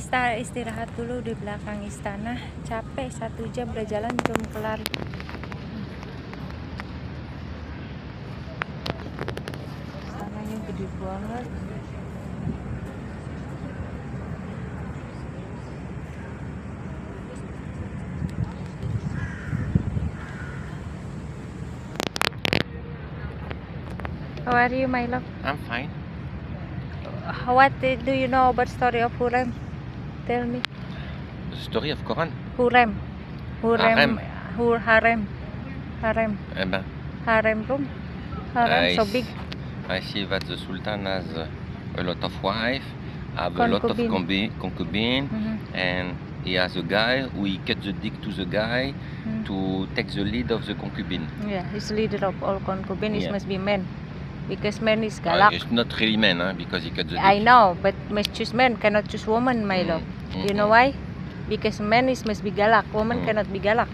Istirahat dulu di belakang istana. Capek 1 jam udah jalan belum kelar. Istananya gede banget. How are you, my love? I'm fine. What do you know about story of Hurrem? Tell me. The story of Quran. Hurrem. Harem. Harem. Harem. Eh ben, Harem room. Harem so big. I see that the Sultan has a lot of wife, have a lot of concubine, and he has a guy who he cut the dick to the guy to take the lead of the concubine. Yeah, he's leader of all concubine. It Yeah. must be men. Because man is galak. It's not really men, because he cut the dick. I know, but must choose men, cannot choose woman, my love. You know why? Because man must be galak, woman cannot be galak.